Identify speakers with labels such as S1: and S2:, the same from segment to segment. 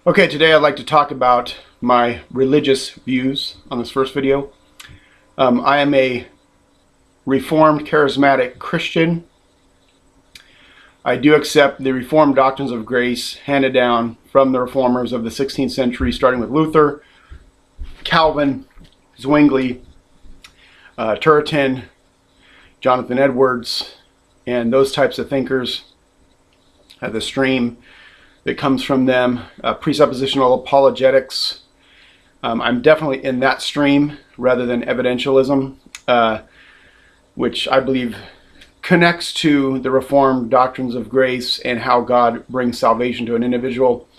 S1: Okay, today I'd like to talk about my religious views on this first video. I am a Reformed Charismatic Christian. I do accept the Reformed doctrines of grace handed down from the Reformers of the 16th century, starting with Luther, Calvin, Zwingli, Turretin, Jonathan Edwards, and those types of thinkers. The stream that comes from them, presuppositional apologetics. I'm definitely in that stream rather than evidentialism, which I believe connects to the Reformed doctrines of grace and how God brings salvation to an individual.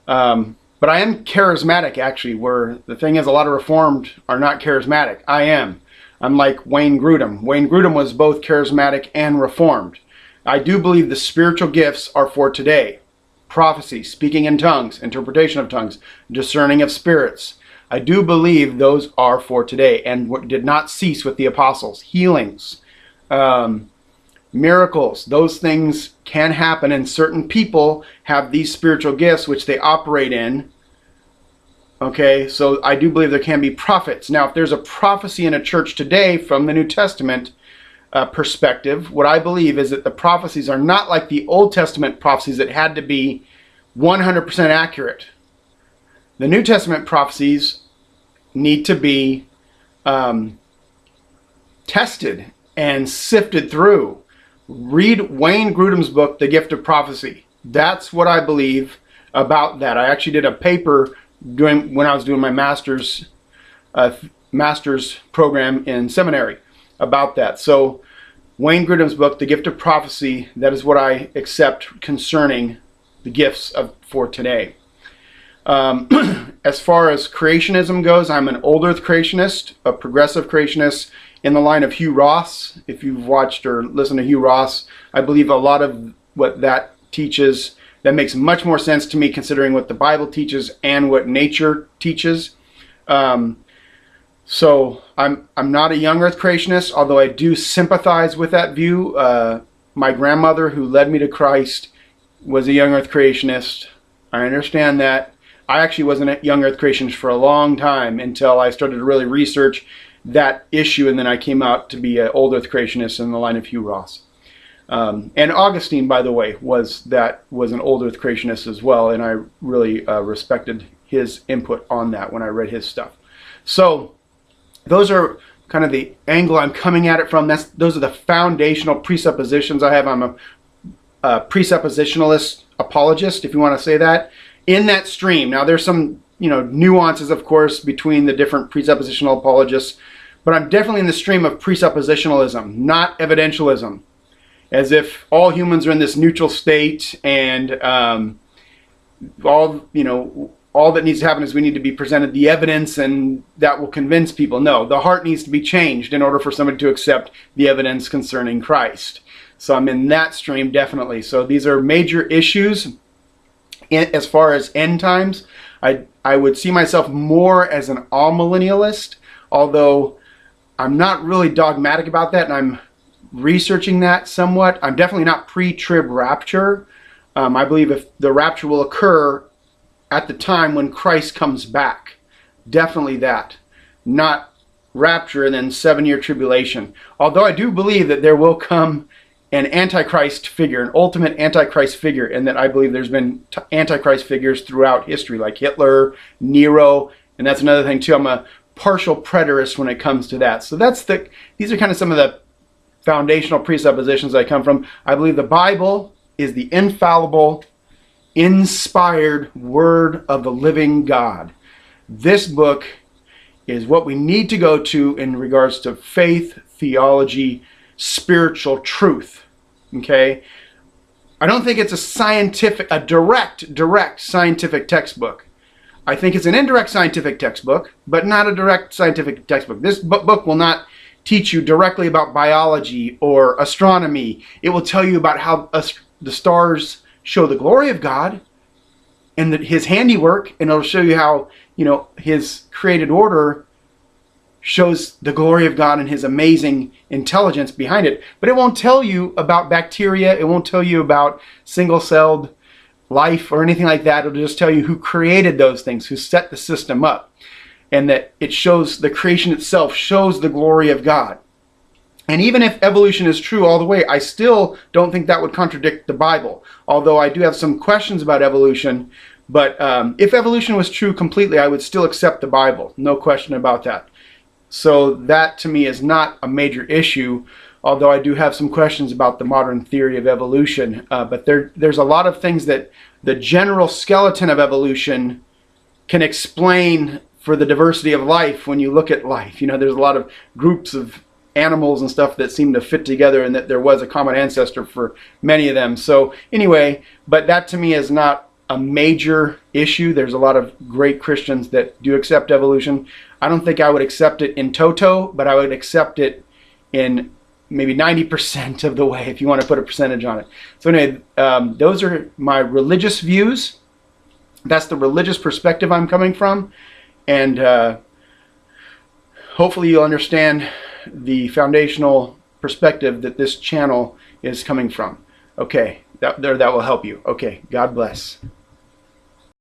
S1: But I am charismatic, actually, where the thing is a lot of Reformed are not charismatic. I am. I'm like Wayne Grudem. Wayne Grudem was both charismatic and Reformed. I do believe the spiritual gifts are for today. Prophecy, speaking in tongues, interpretation of tongues, discerning of spirits. I do believe those are for today and did not cease with the apostles. Healings, miracles, those things can happen, and certain people have these spiritual gifts which they operate in. Okay, so I do believe there can be prophets. Now, if there's a prophecy in a church today from the New Testament perspective, what I believe is that the prophecies are not like the Old Testament prophecies that had to be 100% accurate. The New Testament prophecies need to be tested and sifted through. Read Wayne Grudem's book, The Gift of Prophecy. That's what I believe about that. I actually did a paper when I was doing my master's program in seminary about that. So Wayne Grudem's book, The Gift of Prophecy, that is what I accept concerning the gifts for today. As far as creationism goes, I'm an Old Earth Creationist, a progressive creationist in the line of Hugh Ross. If you've watched or listened to Hugh Ross, I believe a lot of what that teaches, that makes much more sense to me considering what the Bible teaches and what nature teaches. So I'm not a young earth creationist, although I do sympathize with that view. My grandmother, who led me to Christ, was a young earth creationist. I understand that. I actually wasn't a young earth creationist for a long time until I started to really research that issue, and then I came out to be an old earth creationist in the line of Hugh Ross. And Augustine, by the way, was an old earth creationist as well, and I really respected his input on that when I read his stuff. So those are kind of the angle I'm coming at it from. Those are the foundational presuppositions I have. I'm a presuppositionalist apologist, if you want to say that, in that stream. Now there's some nuances, of course, between the different presuppositional apologists, but I'm definitely in the stream of presuppositionalism, not evidentialism, as if all humans are in this neutral state and all that needs to happen is we need to be presented the evidence and that will convince people. No, the heart needs to be changed in order for somebody to accept the evidence concerning Christ. So I'm in that stream, definitely. So these are major issues. As far as end times, I would see myself more as an amillennialist, although I'm not really dogmatic about that, and I'm researching that somewhat. I'm definitely not pre-trib rapture. I believe if the rapture will occur at the time when Christ comes back. Definitely that. Not rapture and then 7-year tribulation. Although I do believe that there will come an antichrist figure, an ultimate antichrist figure, and that I believe there's been antichrist figures throughout history, like Hitler, Nero, and that's another thing too. I'm a partial preterist when it comes to that. So these are kind of some of the foundational presuppositions I come from. I believe the Bible is the infallible, inspired word of the living God. This book is what we need to go to in regards to faith, theology, spiritual truth. Okay? I don't think it's a direct scientific textbook. I think it's an indirect scientific textbook, but not a direct scientific textbook. This book will not teach you directly about biology or astronomy. It will tell you about how the stars show the glory of God and his handiwork, and it'll show you how his created order shows the glory of God and his amazing intelligence behind it. But it won't tell you about bacteria. It won't tell you about single-celled life or anything like that. It'll just tell you who created those things, who set the system up, and that it shows, the creation itself shows the glory of God. And even if evolution is true all the way, I still don't think that would contradict the Bible, although I do have some questions about evolution. But if evolution was true completely, I would still accept the Bible, no question about that. So that to me is not a major issue, although I do have some questions about the modern theory of evolution. But there's a lot of things that the general skeleton of evolution can explain for the diversity of life when you look at life. There's a lot of groups of animals and stuff that seem to fit together, and that there was a common ancestor for many of them. So anyway, but that to me is not a major issue. There's a lot of great Christians that do accept evolution. I don't think I would accept it in toto, but I would accept it in maybe 90% of the way, if you want to put a percentage on it. So anyway, those are my religious views. That's the religious perspective I'm coming from. And hopefully you'll understand the foundational perspective that this channel is coming from. Okay, that will help you. Okay, God bless.